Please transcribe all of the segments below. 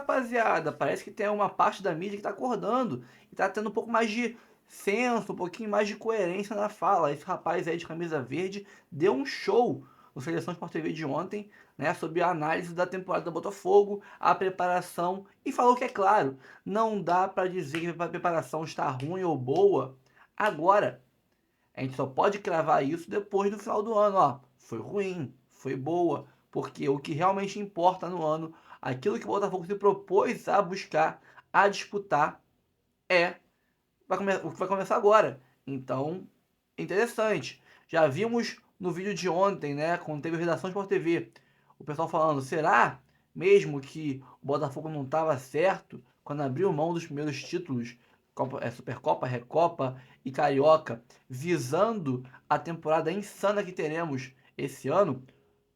rapaziada, parece que tem uma parte da mídia que tá acordando e tá tendo um pouco mais de senso, um pouquinho mais de coerência na fala. Esse rapaz aí de camisa verde deu um show no Seleção Sport TV de ontem, né, sobre a análise da temporada do Botafogo, a preparação, e falou que, é claro, não dá para dizer que a preparação está ruim ou boa agora. A gente só pode cravar isso depois do final do ano, ó. Foi ruim, foi boa, porque o que realmente importa no ano, aquilo que o Botafogo se propôs a buscar, a disputar, é o que vai começar agora. Então, interessante. Já vimos no vídeo de ontem, né, quando teve a redação Sport TV, o pessoal falando, será mesmo que o Botafogo não estava certo quando abriu mão dos primeiros títulos, Supercopa, Recopa e Carioca, visando a temporada insana que teremos esse ano?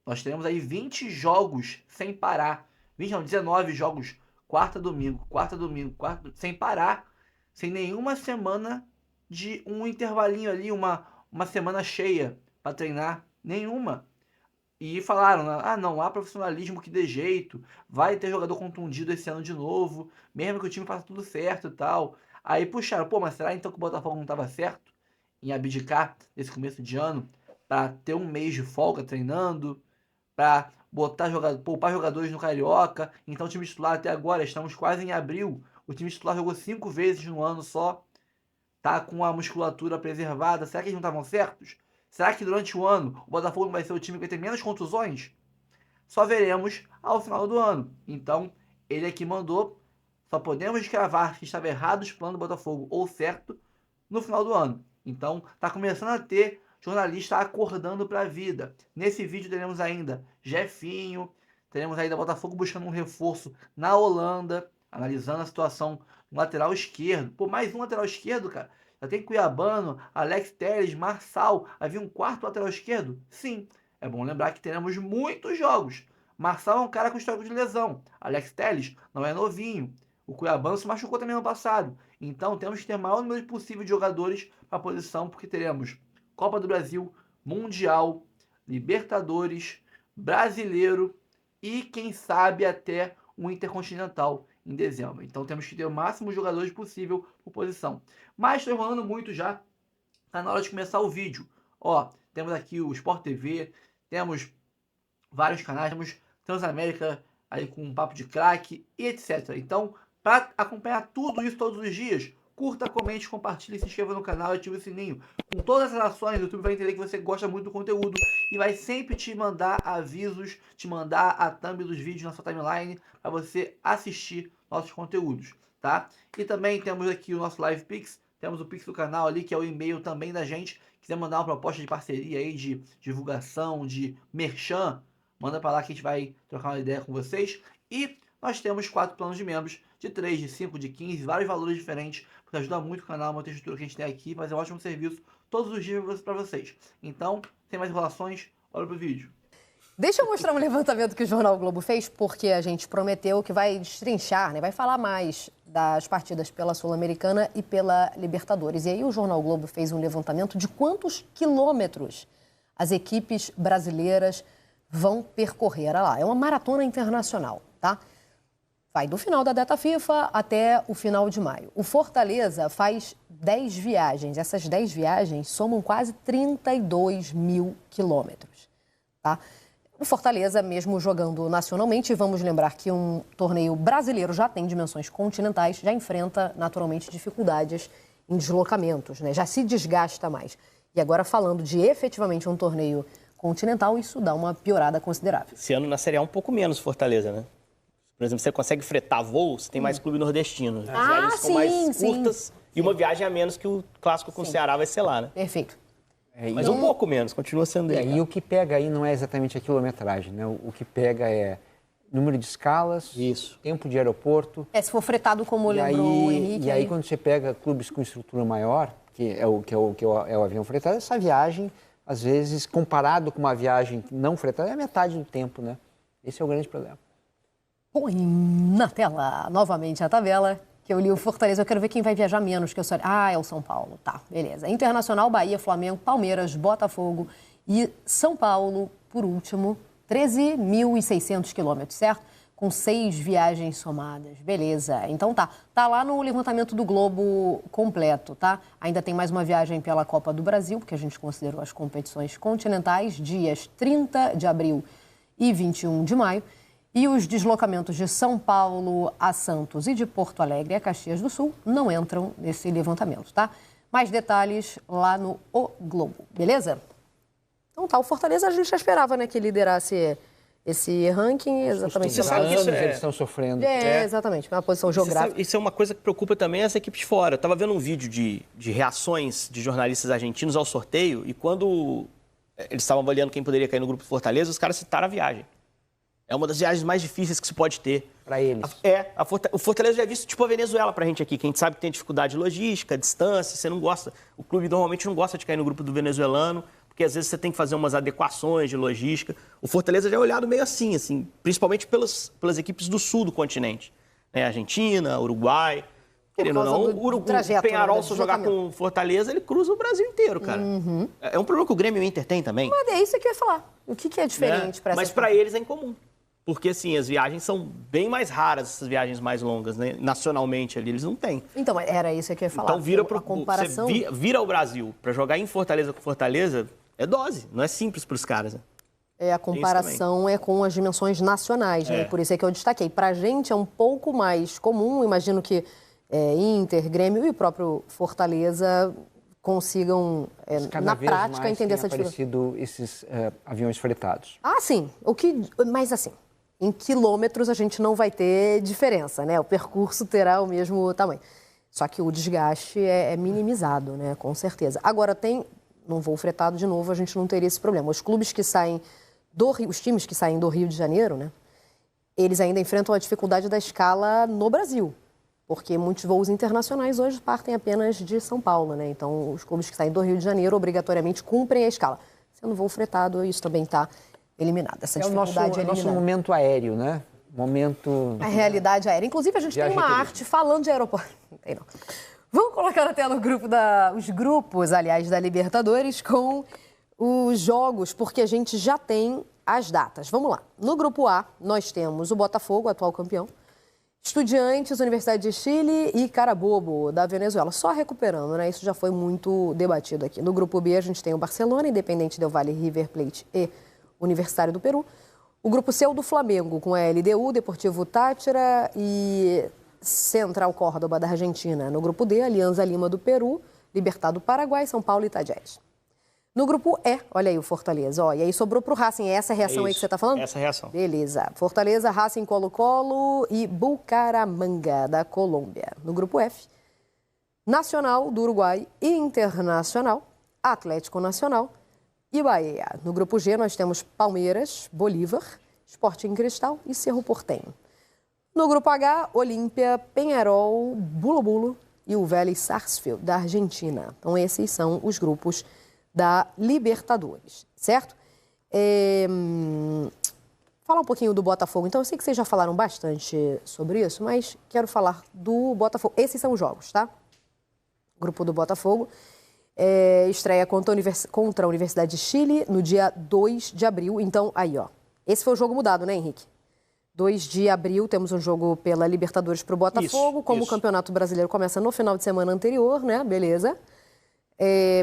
Nós teremos aí 20 jogos sem parar. 20 não, 19 jogos, quarta, domingo, quarta, sem parar, sem nenhuma semana de um intervalinho ali, uma semana cheia para treinar, nenhuma. E falaram, né, ah, não há profissionalismo que dê jeito, vai ter jogador contundido esse ano de novo, mesmo que o time faça tudo certo e tal. Aí puxaram, pô, mas será então que o Botafogo não estava certo em abdicar nesse começo de ano para ter um mês de folga treinando, para poupar jogadores no Carioca? Então o time titular até agora, estamos quase em abril, o time titular jogou 5 vezes no ano só, tá com a musculatura preservada, será que eles não estavam certos? Será que durante o ano o Botafogo não vai ser o time que vai ter menos contusões? Só veremos ao final do ano. Então, ele aqui mandou, só podemos cravar que estava errado os planos do Botafogo ou certo no final do ano. Então, tá começando a ter jornalista acordando para a vida. Nesse vídeo teremos ainda Jefinho, teremos ainda Botafogo buscando um reforço na Holanda, analisando a situação no lateral esquerdo. Pô, mais um lateral esquerdo, cara. Já tem Cuiabano, Alex Telles, Marçal. Havia um quarto lateral esquerdo? Sim. É bom lembrar que teremos muitos jogos. Marçal é um cara com histórico de lesão. Alex Telles não é novinho. O Cuiabano se machucou também no passado. Então temos que ter o maior número possível de jogadores para a posição, porque teremos Copa do Brasil, Mundial, Libertadores, Brasileiro e quem sabe até um Intercontinental em dezembro. Então temos que ter o máximo de jogadores possível por posição. Mas estou enrolando muito já. Está na hora de começar o vídeo. Ó, temos aqui o Sport TV, temos vários canais, temos Transamérica aí com um papo de craque e etc. Então, para acompanhar tudo isso todos os dias, curta, comente, compartilhe, se inscreva no canal e ative o sininho. Com todas essas ações, o YouTube vai entender que você gosta muito do conteúdo e vai sempre te mandar avisos, te mandar a thumb dos vídeos na sua timeline para você assistir nossos conteúdos, tá? E também temos aqui o nosso Live Pix, temos o Pix do canal ali, que é o e-mail também da gente. Quiser mandar uma proposta de parceria aí, de divulgação, de merchan, manda para lá que a gente vai trocar uma ideia com vocês. E nós temos 4 planos de membros, de 3, de 5, de 15, vários valores diferentes, porque ajuda muito o canal, a estrutura que a gente tem aqui, fazer um ótimo serviço todos os dias para vocês. Então, sem mais enrolações, olha pro vídeo. Deixa eu mostrar um levantamento que o Jornal o Globo fez, porque a gente prometeu que vai destrinchar, né? Vai falar mais das partidas pela Sul-Americana e pela Libertadores. E aí o Jornal o Globo fez um levantamento de quantos quilômetros as equipes brasileiras vão percorrer. Olha lá, é uma maratona internacional, tá? Vai do final da data FIFA até o final de maio. O Fortaleza faz 10 viagens. Essas 10 viagens somam quase 32 mil quilômetros, tá? O Fortaleza, mesmo jogando nacionalmente, vamos lembrar que um torneio brasileiro já tem dimensões continentais, já enfrenta naturalmente dificuldades em deslocamentos, né? Já se desgasta mais. E agora, falando de efetivamente um torneio continental, isso dá uma piorada considerável. Esse ano na Série A um pouco menos Fortaleza, né? Por exemplo, você consegue fretar voos, tem mais clube nordestino. As viagens são mais curtas e uma viagem a menos que o clássico com o Ceará vai ser lá, né? Perfeito. Mas um pouco menos, continua sendo ele. E o que pega aí não é exatamente a quilometragem, né? O que pega é número de escalas, tempo de aeroporto. Se for fretado como lembrou o Henrique. E aí quando você pega clubes com estrutura maior, que é o avião fretado, essa viagem, às vezes, comparado com uma viagem não fretada, é metade do tempo, né? Esse é o grande problema. Põe na tela novamente a tabela, que eu li o Fortaleza. Eu quero ver quem vai viajar menos, que eu só... Ah, é o São Paulo. Tá, beleza. Internacional, Bahia, Flamengo, Palmeiras, Botafogo e São Paulo, por último, 13.600 quilômetros, certo? com 6 viagens somadas. Beleza. Então tá lá no levantamento do Globo completo, tá? Ainda tem mais uma viagem pela Copa do Brasil, porque a gente considerou as competições continentais, dias 30 de abril e 21 de maio. E os deslocamentos de São Paulo a Santos e de Porto Alegre a Caxias do Sul não entram nesse levantamento, tá? Mais detalhes lá no O Globo, beleza? Então tá, o Fortaleza a gente já esperava, né, que liderasse esse ranking, exatamente. Você sabe que isso eles estão sofrendo. Exatamente, uma posição geográfica. Isso é uma coisa que preocupa também as equipes de fora. Eu estava vendo um vídeo de reações de jornalistas argentinos ao sorteio e quando eles estavam avaliando quem poderia cair no grupo do Fortaleza, os caras citaram a viagem. É uma das viagens mais difíceis que se pode ter. Para eles. O Fortaleza já é visto tipo a Venezuela pra gente aqui, que a gente sabe que tem dificuldade logística, distância, você não gosta. O clube normalmente não gosta de cair no grupo do venezuelano, porque às vezes você tem que fazer umas adequações de logística. O Fortaleza já é olhado meio assim, principalmente pelas equipes do sul do continente. Né? Argentina, Uruguai. Querendo ou não, o Peñarol, se jogar com o Fortaleza, ele cruza o Brasil inteiro, cara. Uhum. É um problema que o Grêmio e o Inter tem também. Mas é isso que eu ia falar. O que é diferente para essa? Mas para eles é incomum. Porque, assim, as viagens são bem mais raras, essas viagens mais longas, né? Nacionalmente ali, eles não têm. Então, era isso que eu ia falar. Então, vira pro, a comparação... você vira ao Brasil para jogar em Fortaleza com Fortaleza, é dose. Não é simples para os caras, né? A comparação é com as dimensões nacionais, né? Por isso é que eu destaquei. Para a gente é um pouco mais comum, imagino que Inter, Grêmio e o próprio Fortaleza consigam, na prática, entender essa diferença. Aparecido esses aviões fretados. Ah, sim. Mas assim, em quilômetros a gente não vai ter diferença, né? O percurso terá o mesmo tamanho. Só que o desgaste é minimizado, né? Com certeza. Agora num voo fretado de novo, a gente não teria esse problema. Os clubes que saem os times que saem do Rio de Janeiro, né? Eles ainda enfrentam a dificuldade da escala no Brasil. Porque muitos voos internacionais hoje partem apenas de São Paulo, né? Então, os clubes que saem do Rio de Janeiro obrigatoriamente cumprem a escala. Sendo voo fretado, isso também está eliminado. Essa dificuldade é o nosso momento aéreo, né? Momento... A realidade aérea. Inclusive, a gente tem uma arte falando de aeroporto. Não tem, não. Vamos colocar na tela os grupos, aliás, da Libertadores com os jogos, porque a gente já tem as datas. Vamos lá. No grupo A, nós temos o Botafogo, atual campeão, Estudiantes, Universidade de Chile e Carabobo, da Venezuela. Só recuperando, né? Isso já foi muito debatido aqui. No grupo B, a gente tem o Barcelona, Independente Del Valle, River Plate e Universitário do Peru. O grupo C é o do Flamengo, com a LDU, Deportivo Táchira e Central Córdoba, da Argentina. No grupo D, Alianza Lima, do Peru, Libertad do Paraguai, São Paulo e Tajeres. No grupo E, olha aí o Fortaleza, e aí sobrou pro Racing, é essa reação aí que você tá falando? Essa reação. Beleza. Fortaleza, Racing, Colo-Colo e Bucaramanga, da Colômbia. No grupo F, Nacional do Uruguai e Internacional, Atlético Nacional e Bahia. No grupo G, nós temos Palmeiras, Bolívar, Sporting Cristal e Cerro Porteño. No grupo H, Olímpia, Peñarol, Bulo-Bulo e o Vélez Sarsfield, da Argentina. Então, esses são os grupos da Libertadores, certo? Falar um pouquinho do Botafogo. Então, eu sei que vocês já falaram bastante sobre isso, mas quero falar do Botafogo. Esses são os jogos, tá? Grupo do Botafogo estreia contra a Universidade de Chile no dia 2 de abril. Então, aí, ó. Esse foi o jogo mudado, né, Henrique? 2 de abril temos um jogo pela Libertadores para o Botafogo. Como o Campeonato Brasileiro começa no final de semana anterior, né? Beleza.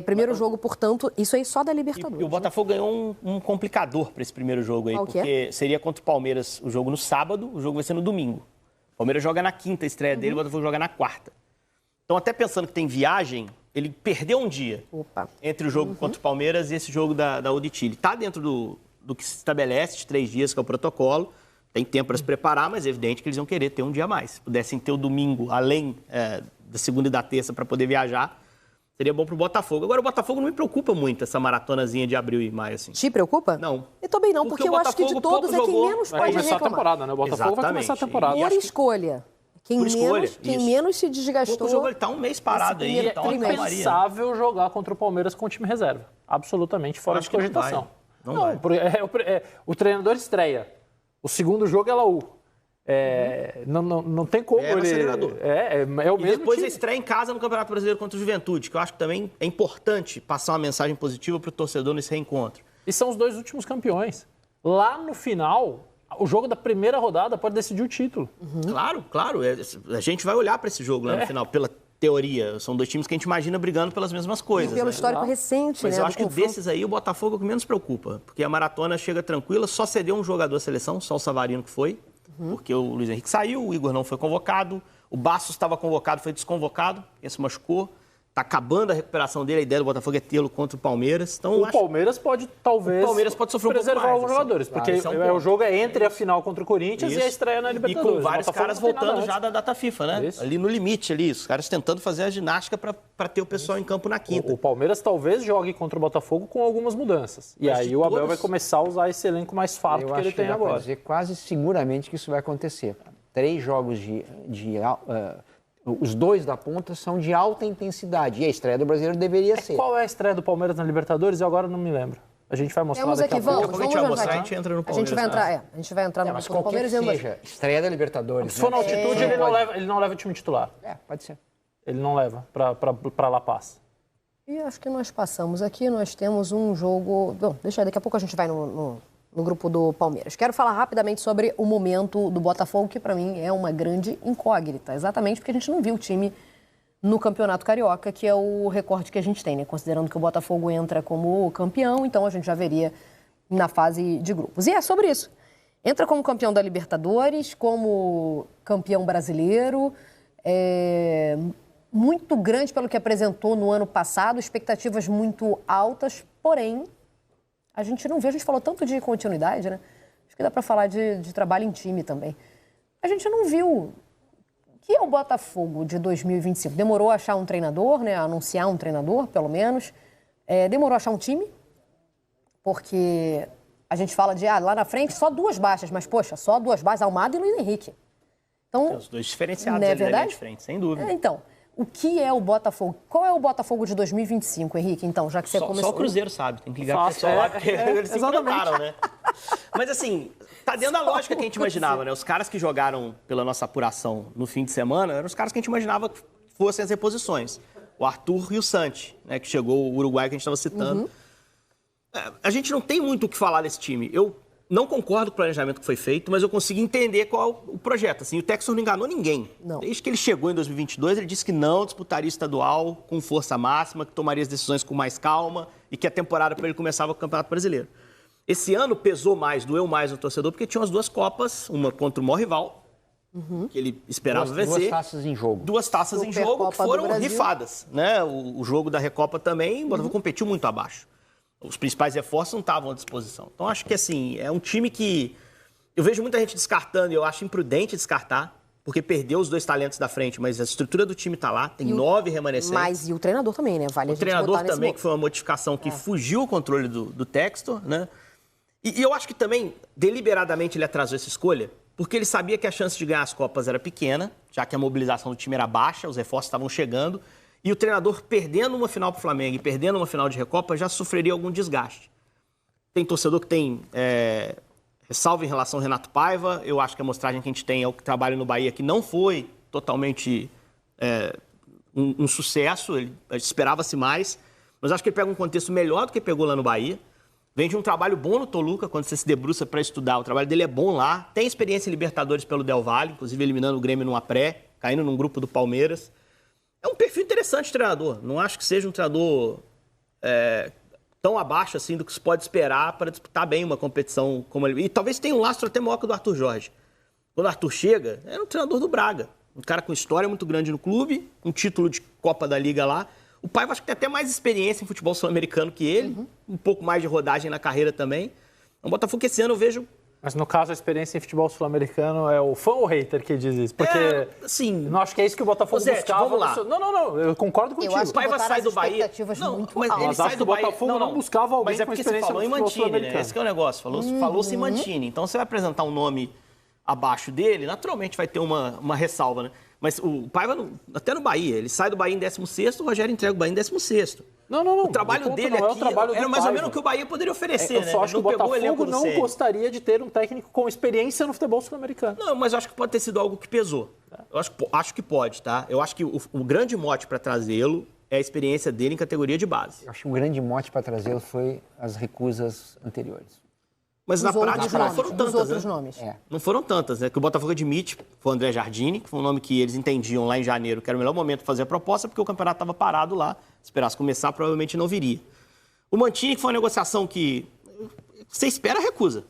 Primeiro jogo, portanto, isso aí só da Libertadores. E o Botafogo ganhou um complicador para esse primeiro jogo aí, porque seria contra o Palmeiras o jogo no sábado, o jogo vai ser no domingo. O Palmeiras joga na quinta, a estreia dele, o Botafogo joga na quarta. Então, até pensando que tem viagem, ele perdeu um dia entre o jogo contra o Palmeiras e esse jogo da U de Chile. Está dentro do que se estabelece, de 3 dias, que é o protocolo. Tem tempo para se preparar, mas é evidente que eles iam querer ter um dia a mais. Se pudessem ter o domingo, além da segunda e da terça, para poder viajar, seria bom pro Botafogo. Agora, o Botafogo não me preocupa muito, essa maratonazinha de abril e maio, assim. Te preocupa? Não. Eu também não, porque eu acho que de todos é quem menos pode reclamar. Vai começar a temporada, né? O Botafogo vai começar a temporada. Por escolha. Quem menos se desgastou. O jogo ele tá um mês parado aí. É impensável jogar contra o Palmeiras com o time reserva. Absolutamente fora de cogitação. Não vai. O treinador estreia. O segundo jogo é Laú. Não tem como ele... É o mesmo E depois time. a estreia em casa no Campeonato Brasileiro contra o Juventude, que eu acho que também é importante passar uma mensagem positiva para o torcedor nesse reencontro. E são os 2 últimos campeões. Lá no final, O jogo da primeira rodada pode decidir o título. Claro. A gente vai olhar para esse jogo lá no final, pela teoria. São dois times que a gente imagina brigando pelas mesmas coisas. E pelo histórico recente, Mas né? eu acho que desses aí, o Botafogo é o que menos preocupa. Porque a maratona chega tranquila, só cedeu um jogador à seleção, só o Savarino que foi. Porque o Luiz Henrique saiu, o Igor não foi convocado. O Bastos estava convocado, foi desconvocado, ele se machucou. Está acabando a recuperação dele, a ideia do Botafogo é tê-lo contra o Palmeiras. Então, Palmeiras pode, talvez, o Palmeiras pode sofrer um pouco mais, alguns jogadores, porque o jogo é entre a final contra o Corinthians e a estreia na Libertadores. E com vários caras voltando já da data FIFA, né? Isso. Ali no limite, os caras tentando fazer a ginástica para ter o pessoal em campo na quinta. O Palmeiras talvez jogue contra o Botafogo com algumas mudanças. E aí o Abel vai começar a usar esse elenco mais farto que ele tem agora. Eu acho dizer quase seguramente que isso vai acontecer. 3 jogos os 2 da ponta são de alta intensidade. E a estreia do Brasileiro deveria ser. Qual é a estreia do Palmeiras na Libertadores? Eu agora não me lembro. A gente vai mostrar daqui a pouco. A gente vai mostrar, a gente entra no Palmeiras. A gente vai entrar no Palmeiras. Mas qualquer que seja, estreia da Libertadores. Se for na altitude, ele não leva o time titular. Pode ser. Ele não leva para La Paz. E acho que nós passamos aqui, nós temos um jogo... Bom, deixa aí, daqui a pouco a gente vai no grupo do Palmeiras. Quero falar rapidamente sobre o momento do Botafogo, que para mim é uma grande incógnita, exatamente porque a gente não viu o time no Campeonato Carioca, que é o recorte que a gente tem, né? Considerando que o Botafogo entra como campeão, então a gente já veria na fase de grupos. E é sobre isso. Entra como campeão da Libertadores, como campeão brasileiro, muito grande pelo que apresentou no ano passado, expectativas muito altas, porém, a gente não vê, a gente falou tanto de continuidade, né? Acho que dá para falar de trabalho em time também. A gente não viu o que é o Botafogo de 2025. Demorou a achar um treinador, né? A anunciar um treinador, pelo menos. Demorou a achar um time, porque a gente fala de, lá na frente, só 2 baixas, mas, poxa, só 2 baixas, Almada e Luiz Henrique. Então, os 2 diferenciados não é ali verdade? na linha de frente, sem dúvida. Então, o que é o Botafogo? Qual é o Botafogo de 2025, Henrique? Então, já que você começou... Só o Cruzeiro sabe, tem que ligar pro pessoal lá, porque eles se enganaram, né? Mas assim, tá dentro da lógica que a gente imaginava, né? Os caras que jogaram pela nossa apuração no fim de semana eram os caras que a gente imaginava que fossem as reposições. O Arthur e o Santi, né? Que chegou, o Uruguai que a gente estava citando. A gente não tem muito o que falar desse time. Eu não concordo com o planejamento que foi feito, mas eu consigo entender qual é o projeto. Assim, o Textor não enganou ninguém. Não. Desde que ele chegou em 2022, ele disse que não disputaria estadual com força máxima, que tomaria as decisões com mais calma e que a temporada para ele começava com o Campeonato Brasileiro. Esse ano pesou mais, doeu mais no torcedor, porque tinha as 2 Copas, uma contra o maior rival, que ele esperava vencer. 2 taças em jogo. 2 taças em jogo que foram rifadas, né? O jogo da Recopa também, o Botafogo competiu muito abaixo. Os principais reforços não estavam à disposição. Então, acho que, assim, é um time que... Eu vejo muita gente descartando e eu acho imprudente descartar, porque perdeu os 2 talentos da frente, mas a estrutura do time está lá, tem 9 remanescentes. Mas e o treinador também, né? Vale a gente botar nesse O treinador também, que foi uma modificação que fugiu o controle do Textor, né? E eu acho que também, deliberadamente, ele atrasou essa escolha, porque ele sabia que a chance de ganhar as Copas era pequena, já que a mobilização do time era baixa, os reforços estavam chegando, e o treinador perdendo uma final para o Flamengo e perdendo uma final de Recopa já sofreria algum desgaste. Tem torcedor que tem ressalva em relação ao Renato Paiva. Eu acho que a amostragem que a gente tem é o que trabalha no Bahia, que não foi totalmente um sucesso, esperava-se mais, mas acho que ele pega um contexto melhor do que pegou lá no Bahia. Vem de um trabalho bom no Toluca, quando você se debruça para estudar. O trabalho dele é bom lá. Tem experiência em Libertadores pelo Del Valle, inclusive eliminando o Grêmio numa pré, caindo num grupo do Palmeiras. É um perfil interessante de treinador. Não acho que seja um treinador tão abaixo assim do que se pode esperar para disputar bem uma competição como ele. E talvez tenha um lastro até maior que o do Arthur Jorge. Quando o Arthur chega, era um treinador do Braga. Um cara com história muito grande no clube, um título de Copa da Liga lá. O Paiva acho que tem até mais experiência em futebol sul-americano que ele, um pouco mais de rodagem na carreira também. É um Botafogo que esse ano eu vejo... Mas no caso a experiência em futebol sul-americano é o fã ou hater que diz isso? Porque assim, não acho que é isso que o Botafogo buscava. Vamos lá. Não, eu concordo contigo. Eu acho que o Paiva sai do Bahia. Mas ele sai do Bahia. Botafogo não buscava alguém mas é com porque experiência você falou em no futebol Mantini, né? sul-americano. Esse que é o negócio. Falou-se em Mantini. Então você vai apresentar um nome abaixo dele, naturalmente vai ter uma ressalva, né? Mas o Paiva, até no Bahia, ele sai do Bahia em 16º, o Rogério entrega o Bahia em 16º. Não. O trabalho dele aqui era mais ou menos o que o Bahia poderia oferecer, né? Eu só acho que o Botafogo não gostaria de ter um técnico com experiência no futebol sul-americano. Não, mas eu acho que pode ter sido algo que pesou. Eu acho que pode, tá? Eu acho que o grande mote para trazê-lo é a experiência dele em categoria de base. Eu acho que o grande mote para trazê-lo foi as recusas anteriores. Mas na prática não foram tantas, outros né? nomes. Não foram tantas, né? Que o Botafogo admite, foi o André Jardini, que foi um nome que eles entendiam lá em janeiro, que era o melhor momento de fazer a proposta, porque o campeonato estava parado lá. Se esperasse começar, provavelmente não viria. O Mantini, que foi uma negociação que você espera, recusa.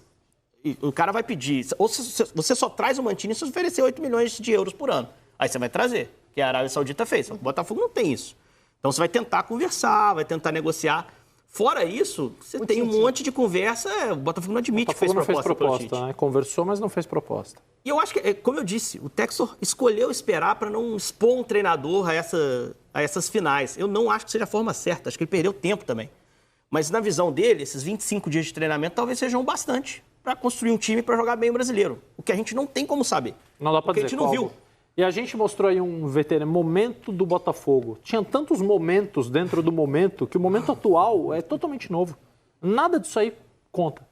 E o cara vai pedir, ou você só traz o Mantini se você oferecer 8 milhões de euros por ano. Aí você vai trazer, que a Arábia Saudita fez. O Botafogo não tem isso. Então você vai tentar conversar, vai tentar negociar. Fora isso, você tem um monte de conversa, o Botafogo não admite que fez proposta. Né? Conversou, mas não fez proposta. E eu acho que, como eu disse, o Textor escolheu esperar para não expor um treinador a essas finais. Eu não acho que seja a forma certa, acho que ele perdeu tempo também. Mas na visão dele, esses 25 dias de treinamento talvez sejam bastante para construir um time para jogar bem o brasileiro. O que a gente não tem como saber. Não dá para dizer. A gente não viu. E a gente mostrou aí um momento do Botafogo. Tinha tantos momentos dentro do momento que o momento atual é totalmente novo. Nada disso aí conta.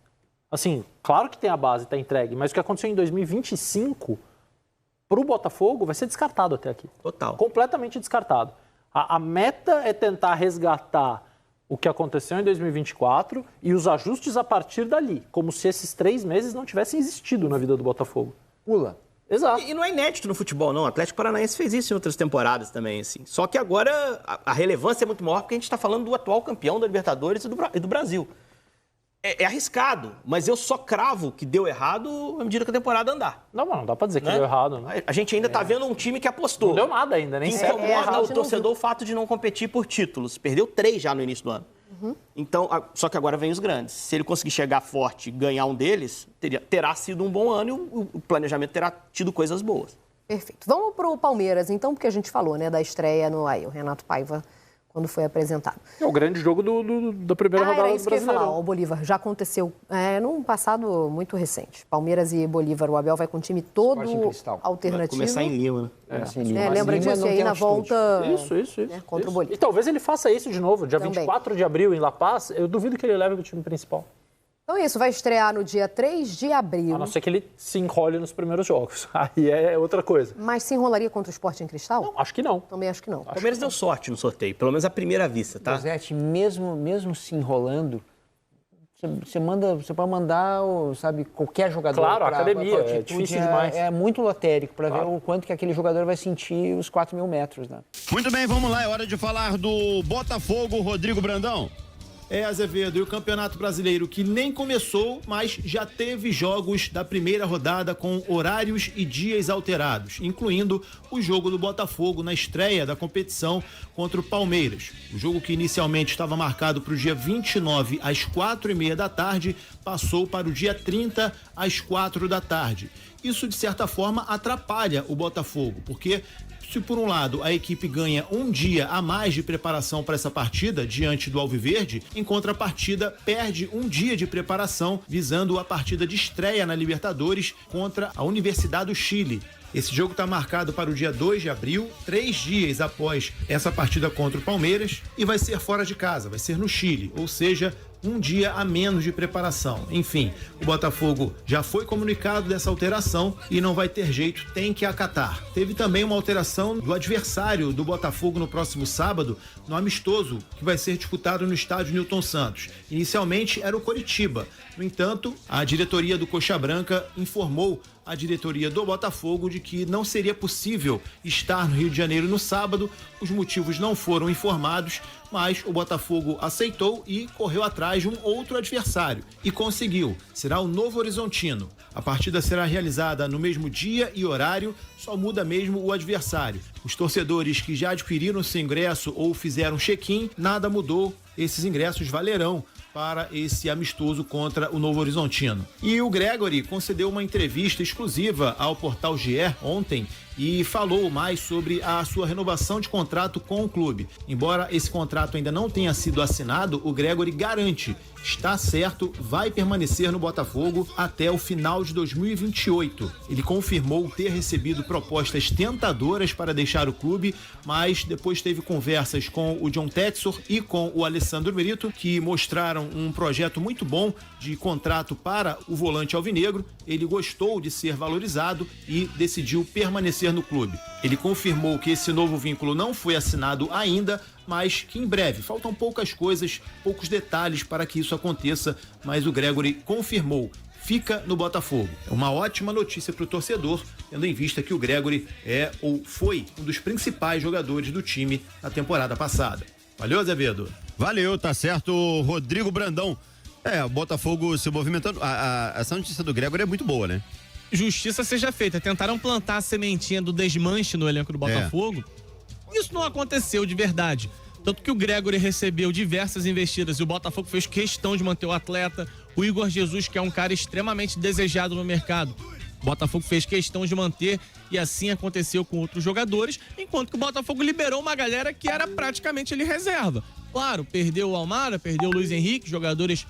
Assim, claro que tem a base, está entregue, mas o que aconteceu em 2025 para o Botafogo vai ser descartado até aqui. Total. Completamente descartado. A meta é tentar resgatar o que aconteceu em 2024 e os ajustes a partir dali, como se esses 3 meses não tivessem existido na vida do Botafogo. Pula. Exato. E não é inédito no futebol, não. O Atlético Paranaense fez isso em outras temporadas também, assim. Só que agora a relevância é muito maior porque a gente está falando do atual campeão da Libertadores e do Brasil. É arriscado, mas eu só cravo que deu errado à medida que a temporada andar. Não dá para dizer que deu errado. Né? A gente ainda está vendo um time que apostou. Não deu nada ainda, nem certo. Incomoda o torcedor o fato de não competir por títulos. Perdeu 3 já no início do ano. Então, só que agora vem os grandes. Se ele conseguir chegar forte e ganhar um deles, terá sido um bom ano e o planejamento terá tido coisas boas. Perfeito. Vamos para o Palmeiras, então, porque a gente falou, né, da estreia no o Renato Paiva, quando foi apresentado. É o grande jogo da primeira rodada do Brasileirão. Que eu ia falar, o Bolívar já aconteceu num passado muito recente. Palmeiras e Bolívar, o Abel vai com um time todo alternativo. Vai começar em Lima, né? Lembra disso aí na volta isso. Contra o Bolívar. E talvez ele faça isso de novo, dia 24 de abril em La Paz. Eu duvido que ele leve o time principal. Então isso, vai estrear no dia 3 de abril. A não ser que ele se enrole nos primeiros jogos. Aí é outra coisa. Mas se enrolaria contra o Sport em Cristal? Não, acho que não. Também acho que não. O Palmeiras deu sorte no sorteio, pelo menos à primeira vista, tá? Rosete, mesmo se enrolando, você pode mandar, sabe, qualquer jogador. Claro, a academia, é difícil demais. É muito lotérico para ver o quanto que aquele jogador vai sentir os 4.000 metros, né? Muito bem, vamos lá, é hora de falar do Botafogo, Rodrigo Brandão. Azevedo, e o Campeonato Brasileiro que nem começou, mas já teve jogos da primeira rodada com horários e dias alterados, incluindo o jogo do Botafogo na estreia da competição contra o Palmeiras. O jogo que inicialmente estava marcado para o dia 29 às 4h30 da tarde, passou para o dia 30 às 4 da tarde. Isso, de certa forma, atrapalha o Botafogo, porque se por um lado a equipe ganha um dia a mais de preparação para essa partida diante do Alviverde, em contrapartida perde um dia de preparação visando a partida de estreia na Libertadores contra a Universidade do Chile. Esse jogo está marcado para o dia 2 de abril, 3 dias após essa partida contra o Palmeiras, e vai ser fora de casa, vai ser no Chile, ou seja, um dia a menos de preparação. Enfim, o Botafogo já foi comunicado dessa alteração e não vai ter jeito, tem que acatar. Teve também uma alteração do adversário do Botafogo no próximo sábado, no amistoso, que vai ser disputado no estádio Newton Santos. Inicialmente era o Coritiba. No entanto, a diretoria do Coxa Branca informou a diretoria do Botafogo de que não seria possível estar no Rio de Janeiro no sábado. Os motivos não foram informados, mas o Botafogo aceitou e correu atrás de um outro adversário e conseguiu. Será o Novo Horizontino. A partida será realizada no mesmo dia e horário, só muda mesmo o adversário. Os torcedores que já adquiriram seu ingresso ou fizeram check-in, nada mudou. Esses ingressos valerão para esse amistoso contra o Novo Horizontino. E o Gregory concedeu uma entrevista exclusiva ao Portal GE ontem e falou mais sobre a sua renovação de contrato com o clube. Embora esse contrato ainda não tenha sido assinado, o Gregory garante, está certo, vai permanecer no Botafogo até o final de 2028. Ele confirmou ter recebido propostas tentadoras para deixar o clube, mas depois teve conversas com o John Textor e com o Alessandro Alessandro Brito, que mostraram um projeto muito bom de contrato para o volante alvinegro. Ele gostou de ser valorizado e decidiu permanecer no clube. Ele confirmou que esse novo vínculo não foi assinado ainda, mas que em breve, faltam poucas coisas, poucos detalhes para que isso aconteça, mas o Gregori confirmou, fica no Botafogo. É uma ótima notícia para o torcedor, tendo em vista que o Gregori é ou foi um dos principais jogadores do time na temporada passada. Valeu, Azevedo? Valeu, tá certo, Rodrigo Brandão. O Botafogo se movimentando. Essa notícia do Gregori é muito boa, né? Justiça seja feita. Tentaram plantar a sementinha do desmanche no elenco do Botafogo. Isso não aconteceu de verdade. Tanto que o Gregori recebeu diversas investidas e o Botafogo fez questão de manter o atleta. O Igor Jesus, que é um cara extremamente desejado no mercado, o Botafogo fez questão de manter e assim aconteceu com outros jogadores, enquanto que o Botafogo liberou uma galera que era praticamente ele reserva. Claro, perdeu o Almada, perdeu o Luiz Henrique, jogadores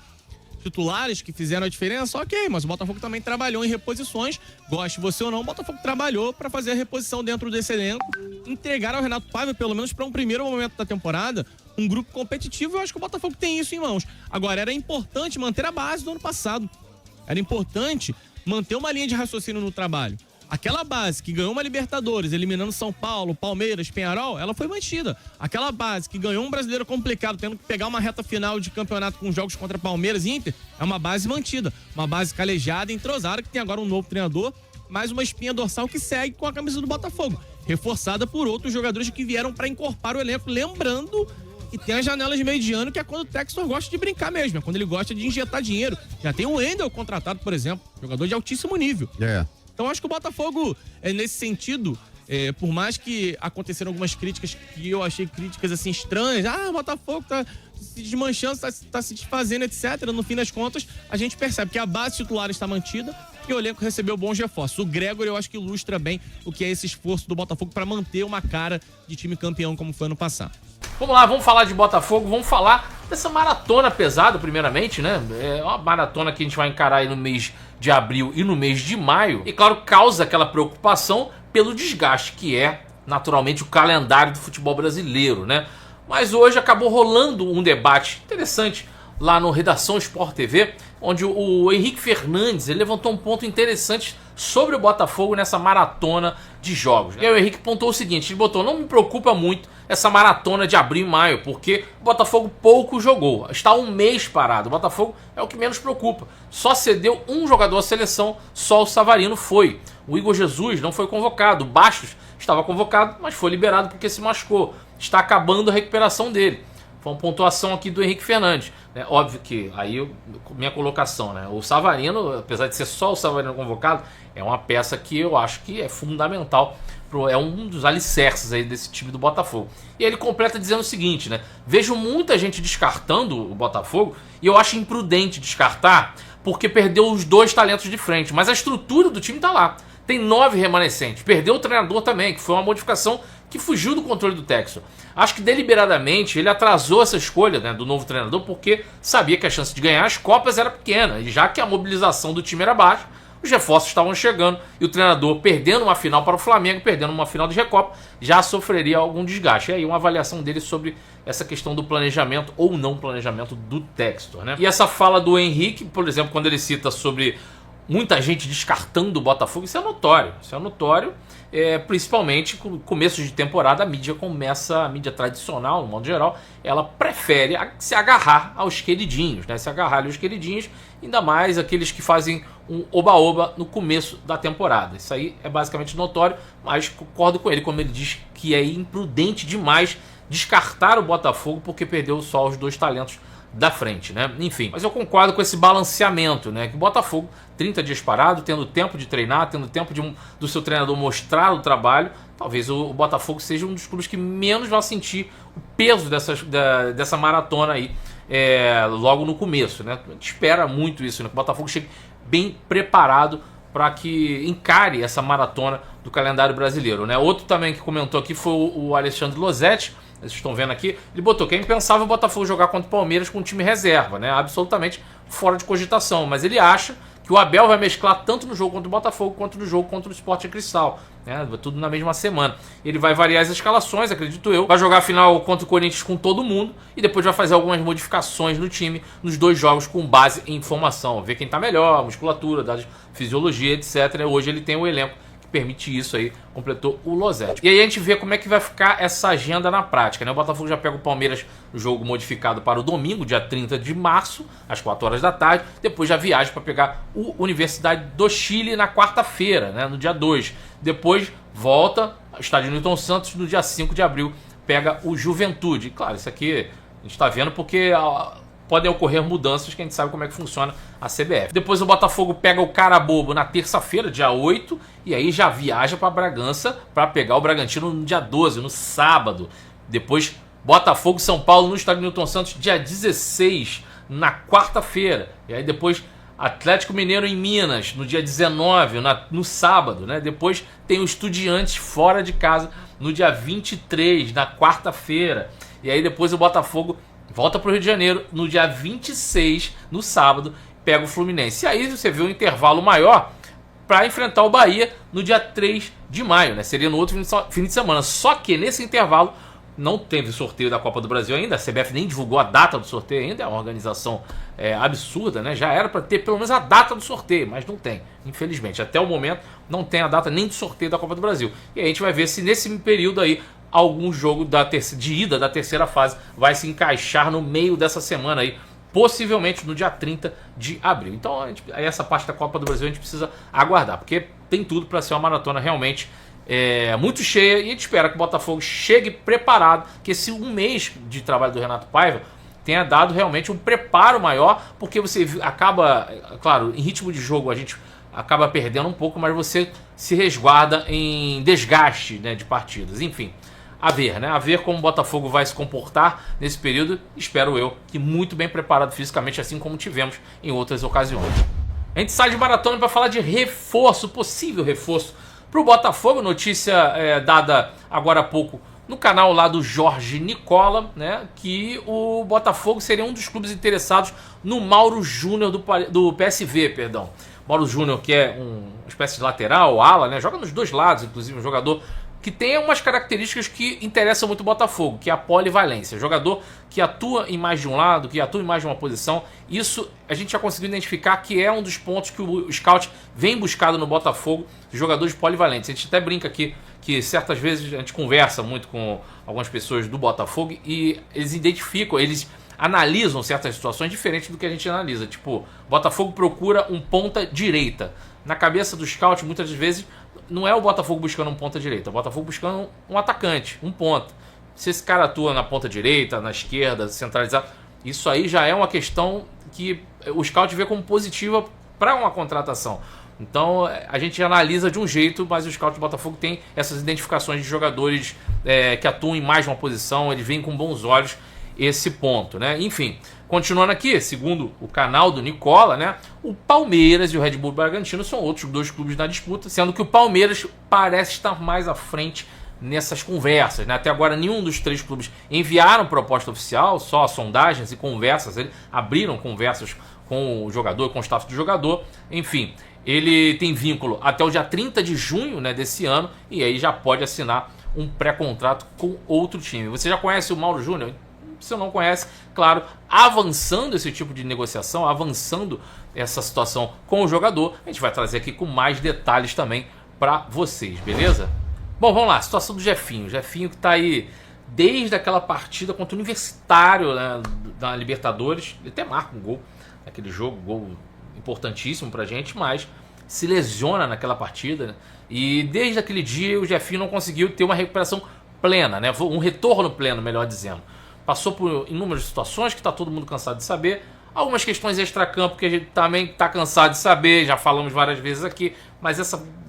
titulares que fizeram a diferença, ok, mas o Botafogo também trabalhou em reposições, goste você ou não, o Botafogo trabalhou para fazer a reposição dentro desse elenco, entregar ao Renato Paiva, pelo menos para um primeiro momento da temporada, um grupo competitivo. Eu acho que o Botafogo tem isso em mãos. Agora, era importante manter a base do ano passado, era importante manter uma linha de raciocínio no trabalho. Aquela base que ganhou uma Libertadores, eliminando São Paulo, Palmeiras, Peñarol, ela foi mantida. Aquela base que ganhou um brasileiro complicado, tendo que pegar uma reta final de campeonato com jogos contra Palmeiras e Inter, é uma base mantida. Uma base calejada, entrosada, que tem agora um novo treinador, mais uma espinha dorsal que segue com a camisa do Botafogo, reforçada por outros jogadores que vieram para encorpar o elenco. Lembrando que tem as janelas de meio de ano, que é quando o Textor gosta de brincar mesmo, é quando ele gosta de injetar dinheiro. Já tem o Wendel contratado, por exemplo, jogador de altíssimo nível. Então acho que o Botafogo, nesse sentido, por mais que aconteceram algumas críticas que eu achei críticas assim estranhas, o Botafogo tá se desmanchando, tá se desfazendo, etc. No fim das contas, a gente percebe que a base titular está mantida e o elenco recebeu bons reforços. O Gregori, eu acho que ilustra bem o que é esse esforço do Botafogo para manter uma cara de time campeão como foi ano passado. Vamos lá, vamos falar de Botafogo, vamos falar dessa maratona pesada, primeiramente, né? É uma maratona que a gente vai encarar aí no mês de abril e no mês de maio. E, claro, causa aquela preocupação pelo desgaste que é, naturalmente, o calendário do futebol brasileiro, né? Mas hoje acabou rolando um debate interessante lá no Redação Sport TV, onde o Henrique Fernandes ele levantou um ponto interessante sobre o Botafogo nessa maratona de jogos. E aí o Henrique pontou o seguinte, ele botou: não me preocupa muito essa maratona de abril e maio, porque o Botafogo pouco jogou, está um mês parado, o Botafogo é o que menos preocupa, só cedeu um jogador à seleção, só o Savarino foi, o Igor Jesus não foi convocado, o Bastos estava convocado, mas foi liberado porque se machucou, está acabando a recuperação dele. Foi uma pontuação aqui do Henrique Fernandes, né? Óbvio que aí minha colocação, né? O Savarino, apesar de ser só o Savarino convocado, é uma peça que eu acho que é fundamental, é um dos alicerces aí desse time do Botafogo. E ele completa dizendo o seguinte, né? Vejo muita gente descartando o Botafogo e eu acho imprudente descartar porque perdeu os dois talentos de frente, mas a estrutura do time tá lá. Tem 9 remanescentes, perdeu o treinador também, que foi uma modificação que fugiu do controle do Textor. Acho que deliberadamente ele atrasou essa escolha, né, do novo treinador porque sabia que a chance de ganhar as Copas era pequena, e já que a mobilização do time era baixa, os reforços estavam chegando e o treinador perdendo uma final para o Flamengo, perdendo uma final de Recopa, já sofreria algum desgaste. E aí uma avaliação dele sobre essa questão do planejamento ou não planejamento do Textor, né? E essa fala do Henrique, por exemplo, quando ele cita sobre muita gente descartando o Botafogo, isso é notório. Isso é notório, principalmente com começo de temporada, a mídia tradicional, no modo geral, ela prefere se agarrar aos queridinhos, né? Se agarrar aos queridinhos, ainda mais aqueles que fazem um oba-oba no começo da temporada. Isso aí é basicamente notório, mas concordo com ele, como ele diz que é imprudente demais descartar o Botafogo porque perdeu só os dois talentos da frente, né? Enfim, mas eu concordo com esse balanceamento, né? Que o Botafogo, 30 dias parado, tendo tempo de treinar, tendo tempo do seu treinador mostrar o trabalho, talvez o Botafogo seja um dos clubes que menos vai sentir o peso dessa maratona aí logo no começo, né? A gente espera muito isso, né? Que o Botafogo chegue bem preparado para que encare essa maratona do calendário brasileiro, né? Outro também que comentou aqui foi o Alexandre Losetti. Vocês estão vendo aqui, ele botou que é impensável o Botafogo jogar contra o Palmeiras com um time reserva, né? Absolutamente fora de cogitação, mas ele acha que o Abel vai mesclar tanto no jogo contra o Botafogo quanto no jogo contra o Sport Cristal. Né? Tudo na mesma semana. Ele vai variar as escalações, acredito eu. Vai jogar a final contra o Corinthians com todo mundo e depois vai fazer algumas modificações no time nos 2 jogos com base em informação. Ver quem tá melhor, musculatura, dados, fisiologia, etc. Hoje ele tem o elenco que permite isso aí, completou o Losetti. E aí a gente vê como é que vai ficar essa agenda na prática. Né? O Botafogo já pega o Palmeiras no jogo modificado para o domingo, dia 30 de março, às 4 horas da tarde. Depois já viaja para pegar o Universidade do Chile na quarta-feira, né? No dia 2. Depois volta ao estádio Newton Santos no dia 5 de abril, pega o Juventude. Claro, isso aqui a gente está vendo porque podem ocorrer mudanças que a gente sabe como é que funciona a CBF. Depois o Botafogo pega o Carabobo na terça-feira, dia 8, e aí já viaja para Bragança para pegar o Bragantino no dia 12, no sábado. Depois Botafogo São Paulo no estádio Newton Santos, dia 16, na quarta-feira. E aí depois Atlético Mineiro em Minas, no dia 19, no sábado, né? Depois tem o Estudiantes fora de casa, no dia 23, na quarta-feira. E aí depois o Botafogo volta para o Rio de Janeiro, no dia 26, no sábado, pega o Fluminense. E aí você vê um intervalo maior para enfrentar o Bahia no dia 3 de maio, né? Seria no outro fim de semana. Só que nesse intervalo não teve sorteio da Copa do Brasil ainda, a CBF nem divulgou a data do sorteio ainda, é uma organização absurda, né? Já era para ter pelo menos a data do sorteio, mas não tem, infelizmente. Até o momento não tem a data nem do sorteio da Copa do Brasil. E aí a gente vai ver se nesse período aí algum jogo de ida da terceira fase vai se encaixar no meio dessa semana aí, possivelmente no dia 30 de abril. Então essa parte da Copa do Brasil a gente precisa aguardar, porque tem tudo para ser uma maratona realmente muito cheia, e a gente espera que o Botafogo chegue preparado, que esse um mês de trabalho do Renato Paiva tenha dado realmente um preparo maior, porque você acaba, claro, em ritmo de jogo a gente acaba perdendo um pouco, mas você se resguarda em desgaste, né, de partidas. Enfim, a ver, né? A ver como o Botafogo vai se comportar nesse período, espero eu, que muito bem preparado fisicamente, assim como tivemos em outras ocasiões. A gente sai de maratona para falar de reforço, possível reforço para o Botafogo. Notícia dada agora há pouco no canal lá do Jorge Nicola, né, que o Botafogo seria um dos clubes interessados no Mauro Júnior do PSV, perdão. Mauro Júnior, que é uma espécie de lateral, ala, né, joga nos dois lados, inclusive um jogador que tem umas características que interessam muito o Botafogo, que é a polivalência. Jogador que atua em mais de um lado, que atua em mais de uma posição. Isso a gente já conseguiu identificar que é um dos pontos que o scout vem buscado no Botafogo, jogadores polivalentes. A gente até brinca aqui que certas vezes a gente conversa muito com algumas pessoas do Botafogo e eles identificam, eles analisam certas situações diferentes do que a gente analisa. Tipo, o Botafogo procura um ponta direita. Na cabeça do scout, muitas vezes, não é o Botafogo buscando um ponta direita, é o Botafogo buscando um atacante, um ponta. Se esse cara atua na ponta direita, na esquerda, centralizado, isso aí já é uma questão que o scout vê como positiva para uma contratação. Então a gente analisa de um jeito, mas o scout do Botafogo tem essas identificações de jogadores que atuam em mais de uma posição, eles veem com bons olhos esse ponto, né? Enfim, continuando aqui, segundo o canal do Nicola, né, o Palmeiras e o Red Bull Bragantino são outros dois clubes na disputa, sendo que o Palmeiras parece estar mais à frente nessas conversas, né? Até agora nenhum dos três clubes enviaram proposta oficial, só sondagens e conversas, eles abriram conversas com o jogador, com o staff do jogador. Enfim, ele tem vínculo até o dia 30 de junho, né, desse ano, e aí já pode assinar um pré-contrato com outro time. Você já conhece o Mauro Júnior? Se não conhece, claro, avançando esse tipo de negociação, avançando essa situação com o jogador, a gente vai trazer aqui com mais detalhes também para vocês, beleza? Bom, vamos lá, situação do Jefinho. Jefinho que tá aí desde aquela partida contra o Universitário, né, da Libertadores. Ele até marca um gol naquele jogo, gol importantíssimo pra gente, mas se lesiona naquela partida, né? E desde aquele dia o Jefinho não conseguiu ter uma recuperação plena, né? Um retorno pleno, melhor dizendo. Passou por inúmeras situações que está todo mundo cansado de saber. Algumas questões extracampo que a gente também está cansado de saber, já falamos várias vezes aqui. Mas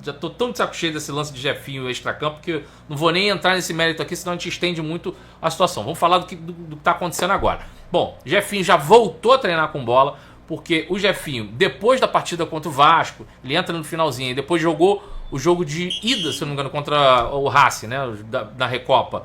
já estou tão de saco cheio desse lance de Jefinho extracampo que eu não vou nem entrar nesse mérito aqui, senão a gente estende muito a situação. Vamos falar do que está acontecendo agora. Bom, Jefinho já voltou a treinar com bola, porque o Jefinho, depois da partida contra o Vasco, ele entra no finalzinho e depois jogou o jogo de ida, se não me engano, contra o Racing, né, da Recopa.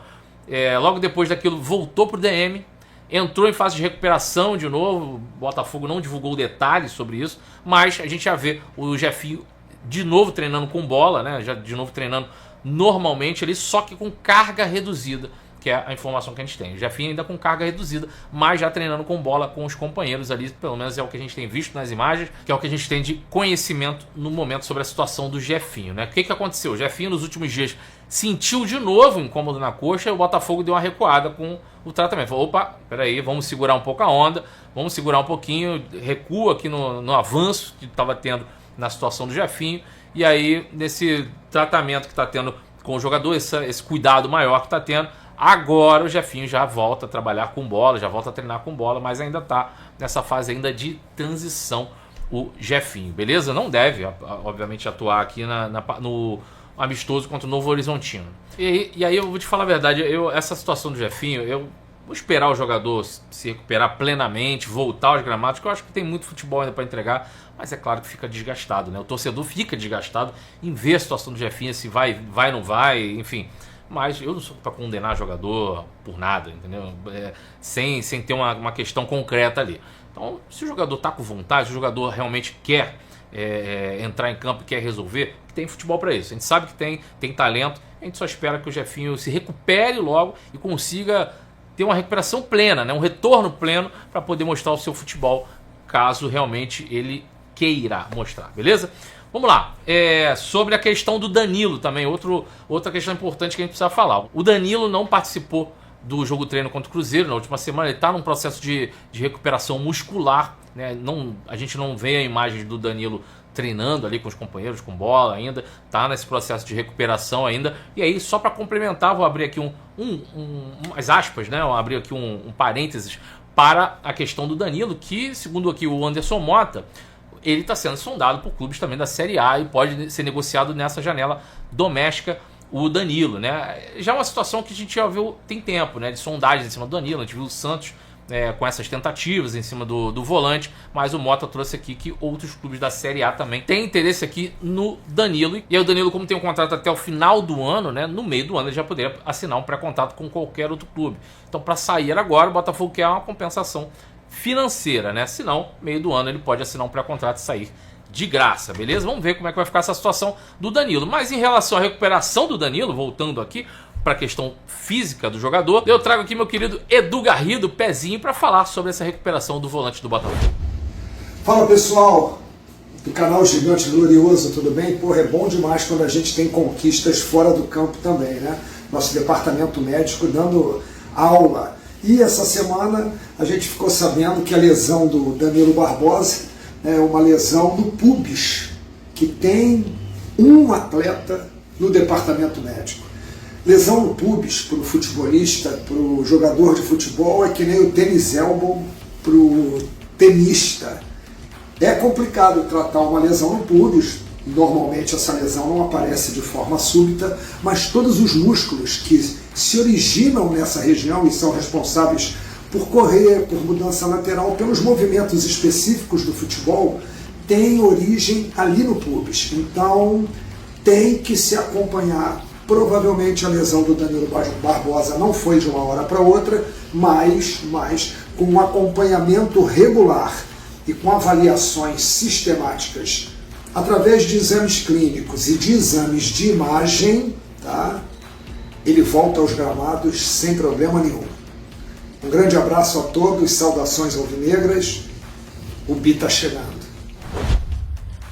Logo depois daquilo voltou pro DM entrou em fase de recuperação de novo. O Botafogo não divulgou detalhes sobre isso, mas a gente já vê o Jefinho de novo treinando com bola, né? Já de novo treinando normalmente ali, só que com carga reduzida, que é a informação que a gente tem. O Jefinho ainda com carga reduzida, mas já treinando com bola com os companheiros ali, pelo menos é o que a gente tem visto nas imagens, que é o que a gente tem de conhecimento no momento sobre a situação do Jefinho, né? O que aconteceu? O Jefinho nos últimos dias sentiu de novo incômodo na coxa e o Botafogo deu uma recuada com o tratamento. Falou, opa, peraí, vamos segurar um pouco a onda, vamos segurar um pouquinho, recua aqui no avanço que estava tendo na situação do Jefinho, e aí nesse tratamento que está tendo com o jogador, esse cuidado maior que está tendo, agora o Jefinho já volta a trabalhar com bola, já volta a treinar com bola, mas ainda está nessa fase ainda de transição o Jefinho, beleza? Não deve, obviamente, atuar aqui no amistoso contra o Novo Horizontino. E aí eu vou te falar a verdade, essa situação do Jefinho, eu vou esperar o jogador se recuperar plenamente, voltar aos gramados, que eu acho que tem muito futebol ainda para entregar, mas é claro que fica desgastado, né? O torcedor fica desgastado em ver a situação do Jefinho, se vai, não vai, enfim. Mas eu não sou para condenar jogador por nada, entendeu? Sem ter uma questão concreta ali. Então, se o jogador tá com vontade, se o jogador realmente quer entrar em campo e quer resolver, tem futebol para isso. A gente sabe que tem talento, a gente só espera que o Jefinho se recupere logo e consiga ter uma recuperação plena, né? Um retorno pleno para poder mostrar o seu futebol, caso realmente ele queira mostrar, beleza? Vamos lá, sobre a questão do Danilo também, outra questão importante que a gente precisa falar. O Danilo não participou do jogo treino contra o Cruzeiro na última semana, ele está num processo de recuperação muscular, né? A gente não vê a imagem do Danilo treinando ali com os companheiros, com bola ainda, tá nesse processo de recuperação ainda. E aí, só para complementar, vou abrir aqui umas aspas, né? Vou abrir aqui um parênteses para a questão do Danilo, que, segundo aqui o Anderson Mota, ele está sendo sondado por clubes também da Série A e pode ser negociado nessa janela doméstica, o Danilo, né? Já é uma situação que a gente já viu tem tempo, né? De sondagens em cima do Danilo, a gente viu o Santos com essas tentativas em cima do volante, mas o Mota trouxe aqui que outros clubes da Série A também têm interesse aqui no Danilo. E aí o Danilo, como tem um contrato até o final do ano, né? No meio do ano ele já poderia assinar um pré-contrato com qualquer outro clube. Então, para sair agora, o Botafogo quer uma compensação financeira, né? Senão, meio do ano ele pode assinar um pré-contrato e sair de graça, beleza? Vamos ver como é que vai ficar essa situação do Danilo. Mas em relação à recuperação do Danilo, voltando aqui para a questão física do jogador, eu trago aqui meu querido Edu Garrido, Pezinho, para falar sobre essa recuperação do volante do Botafogo. Fala, pessoal do canal Gigante Glorioso, tudo bem? Porra, é bom demais quando a gente tem conquistas fora do campo também, né? Nosso departamento médico dando aula. E essa semana a gente ficou sabendo que a lesão do Danilo Barbosa é uma lesão no pubis, que tem um atleta no departamento médico. Lesão no pubis para o futebolista, para o jogador de futebol, é que nem o tênis elbow para o tenista. É complicado tratar uma lesão no pubis. Normalmente essa lesão não aparece de forma súbita, mas todos os músculos que se originam nessa região e são responsáveis por correr, por mudança lateral, pelos movimentos específicos do futebol, têm origem ali no pubis. Então tem que se acompanhar. Provavelmente a lesão do Danilo Barbosa não foi de uma hora para outra, mas com um acompanhamento regular e com avaliações sistemáticas através de exames clínicos e de exames de imagem, tá? Ele volta aos gramados sem problema nenhum. Um grande abraço a todos, saudações alvinegras, o Bi tá chegando.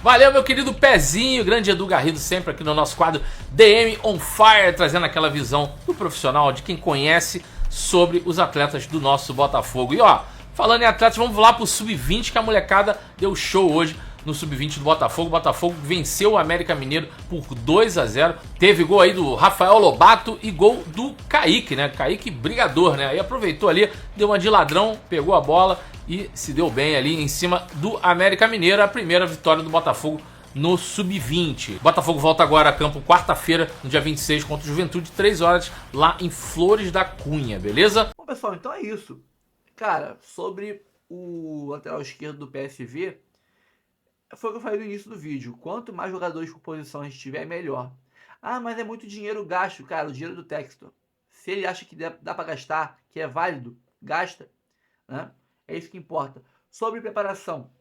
Valeu, meu querido Pezinho, grande Edu Garrido, sempre aqui no nosso quadro DM on Fire, trazendo aquela visão do profissional, de quem conhece sobre os atletas do nosso Botafogo. E ó, falando em atletas, vamos lá pro Sub-20, que a molecada deu show hoje no Sub-20 do Botafogo. O Botafogo venceu o América Mineiro por 2-0. Teve gol aí do Rafael Lobato e gol do Kaique, né? Kaique brigador, né? Aí aproveitou ali, deu uma de ladrão, pegou a bola e se deu bem ali em cima do América Mineiro. A primeira vitória do Botafogo no Sub-20. O Botafogo volta agora a campo quarta-feira, no dia 26, contra o Juventude, 3 horas, lá em Flores da Cunha, beleza? Bom, pessoal, então é isso. Cara, sobre o lateral esquerdo do PSV, foi o que eu falei no início do vídeo. Quanto mais jogadores por posição a gente tiver, melhor. Ah, mas é muito dinheiro gasto. Cara, o dinheiro do Textor. Se ele acha que dá pra gastar, que é válido, gasta. né? É isso que importa. Sobre preparação,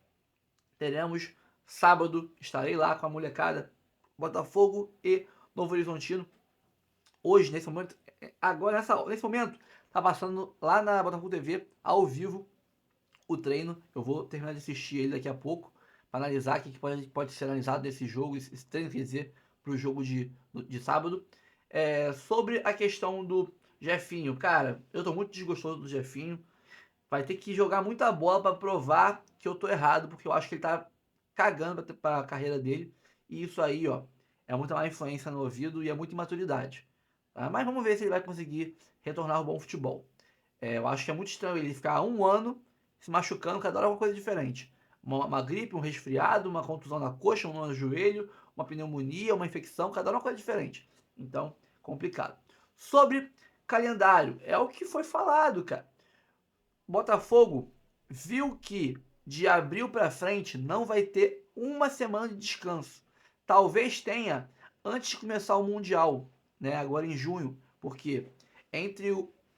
teremos sábado, estarei lá com a molecada, Botafogo e Novo Horizontino. Hoje, nesse momento, agora nesse momento, tá passando lá na Botafogo TV, ao vivo, o treino. Eu vou terminar de assistir ele daqui a pouco, para analisar o que pode ser analisado desse jogo, esse treino, quer dizer, para o jogo de sábado. Sobre a questão do Jefinho, cara, eu tô muito desgostoso do Jefinho. Vai ter que jogar muita bola para provar que eu tô errado, porque eu acho que ele tá cagando para a carreira dele. E isso aí, ó, é muita má influência no ouvido e é muita imaturidade. Tá? Mas vamos ver se ele vai conseguir retornar ao bom futebol. Eu acho que é muito estranho ele ficar um ano se machucando, cada hora é uma coisa diferente. Uma gripe, um resfriado, uma contusão na coxa, um no joelho, uma pneumonia, uma infecção, cada hora é uma coisa diferente. Então, complicado. Sobre calendário, é o que foi falado, cara. Botafogo viu que de abril para frente não vai ter uma semana de descanso. Talvez tenha antes de começar o Mundial, né? Agora em junho, porque entre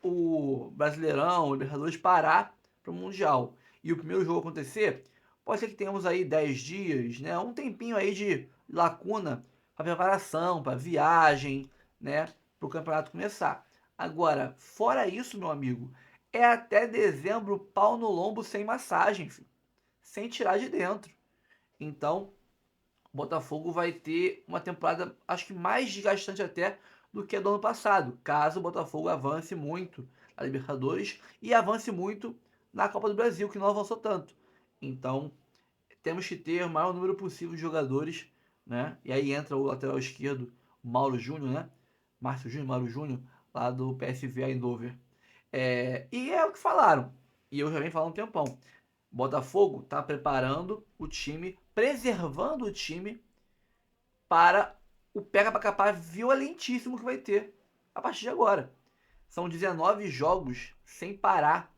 o Brasileirão, o Libertadores parar para o Mundial e o primeiro jogo acontecer, pode ser que tenhamos aí 10 dias, né? Um tempinho aí de lacuna para preparação, para viagem, né? Para o campeonato começar. Agora, fora isso, meu amigo, é até dezembro pau no lombo sem massagem, filho. Sem tirar de dentro. Então, o Botafogo vai ter uma temporada, acho que mais desgastante até do que a do ano passado, caso o Botafogo avance muito na Libertadores e avance muito na Copa do Brasil, que não avançou tanto. Então, temos que ter o maior número possível de jogadores, né? E aí entra o lateral esquerdo, Mauro Júnior, né? Márcio Júnior, Mauro Júnior, lá do PSV Eindhoven. E é o que falaram, e eu já venho falando um tempão. Botafogo está preparando o time, preservando o time para o pega para capar violentíssimo que vai ter a partir de agora. São 19 jogos sem parar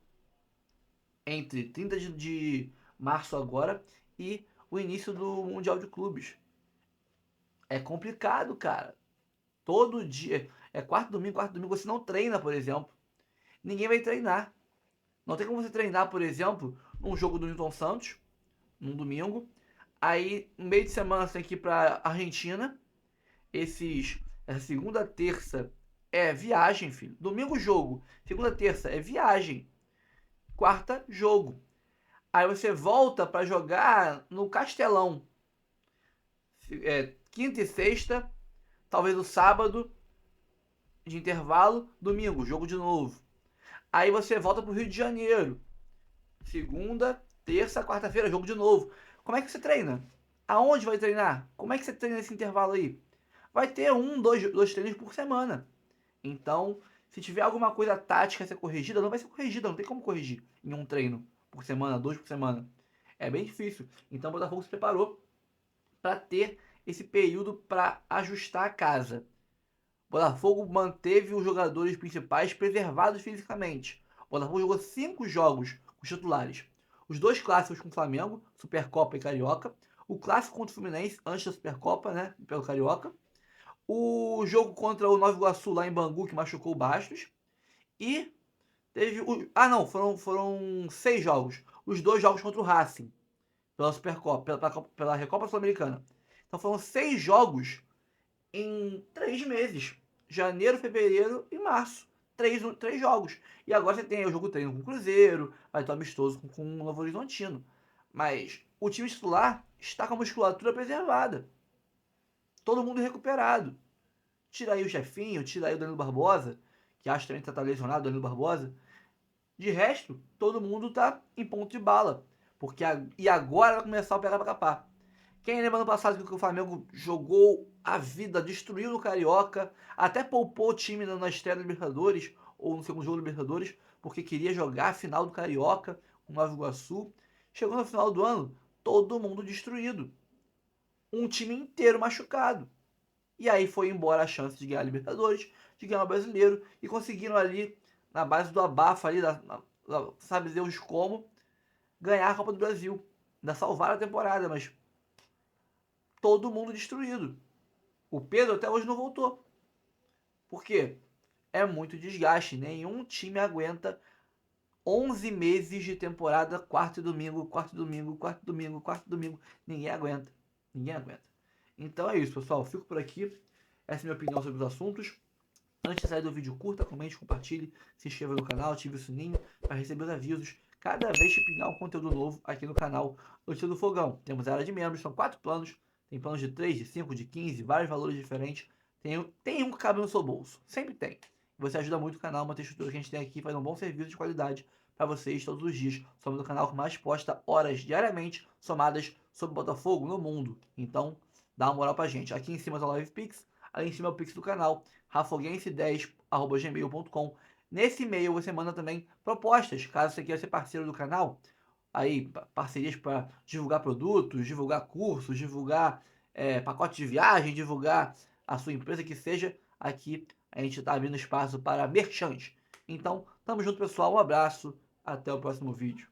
entre 30 de março agora e o início do Mundial de Clubes. É complicado, cara. Todo dia, quarto domingo, você não treina, por exemplo. Ninguém vai treinar. Não tem como você treinar, por exemplo, num jogo do Newton Santos, num domingo. Aí, no meio de semana, você tem que ir pra Argentina. Essa segunda, terça é viagem, filho. Domingo, jogo. Segunda, terça é viagem. Quarta, jogo. Aí você volta para jogar no Castelão. Quinta e sexta, talvez o sábado de intervalo, domingo, jogo de novo. Aí você volta pro Rio de Janeiro. Segunda, terça, quarta-feira, jogo de novo. Como é que você treina? Aonde vai treinar? Como é que você treina nesse intervalo aí? Vai ter dois treinos por semana. Então, se tiver alguma coisa tática a ser corrigida, não vai ser corrigida. Não tem como corrigir em um treino por semana, 2 por semana. É bem difícil. Então, o Botafogo se preparou para ter esse período para ajustar a casa. O Botafogo manteve os jogadores principais preservados fisicamente. O Botafogo jogou 5 jogos com os titulares. Os 2 clássicos com o Flamengo, Supercopa e Carioca. O clássico contra o Fluminense, antes da Supercopa, né, pelo Carioca. O jogo contra o Nova Iguaçu, lá em Bangu, que machucou o Bastos. E teve foram 6 jogos. Os 2 jogos contra o Racing, pela Supercopa, pela Recopa Sul-Americana. Então foram 6 jogos em 3 meses. Janeiro, fevereiro e março. 3 jogos. E agora você tem o jogo treino com o Cruzeiro, vai ter amistoso com o Novo Horizontino. Mas o time titular está com a musculatura preservada. Todo mundo recuperado. Tira aí o Jefinho, tira aí o Danilo Barbosa, que acho que também está lesionado, Danilo Barbosa. De resto, todo mundo está em ponto de bala. E agora vai começar o pegar para capar. Quem lembra no passado que o Flamengo jogou a vida, destruiu no Carioca, até poupou o time na estreia do Libertadores, ou no segundo jogo do Libertadores, porque queria jogar a final do Carioca, com o Nova Iguaçu. Chegou no final do ano, todo mundo destruído. Um time inteiro machucado. E aí foi embora a chance de ganhar a Libertadores, de ganhar o Brasileiro, e conseguiram ali, na base do abafa ali, sabe Deus como, ganhar a Copa do Brasil. Ainda salvar a temporada, mas todo mundo destruído. O Pedro até hoje não voltou. Por quê? É muito desgaste. Nenhum time aguenta 11 meses de temporada, quarto e domingo, quarto e domingo, quarto e domingo, quarto e domingo. Ninguém aguenta. Ninguém aguenta. Então é isso, pessoal. Fico por aqui. Essa é a minha opinião sobre os assuntos. Antes de sair do vídeo, curta, comente, compartilhe, se inscreva no canal, ative o sininho para receber os avisos cada vez que pingar um conteúdo novo aqui no canal Notícia do Fogão. Temos a área de membros, são 4 planos. Tem planos de 3, de 5, de 15, vários valores diferentes. Tem um que cabe no seu bolso. Sempre tem. Você ajuda muito o canal, manter a estrutura que a gente tem aqui, faz um bom serviço de qualidade para vocês todos os dias. Somos o canal que mais posta horas diariamente somadas sobre Botafogo no mundo. Então, dá uma moral pra gente. Aqui em cima tá o LivePix, ali em cima é o Pix do canal, rafoguense10@gmail.com. Nesse e-mail você manda também propostas, caso você queira ser parceiro do canal. Aí, parcerias para divulgar produtos, divulgar cursos, divulgar pacote de viagem, divulgar a sua empresa, que seja. Aqui a gente está abrindo espaço para merchants. Então, tamo junto, pessoal. Um abraço. Até o próximo vídeo.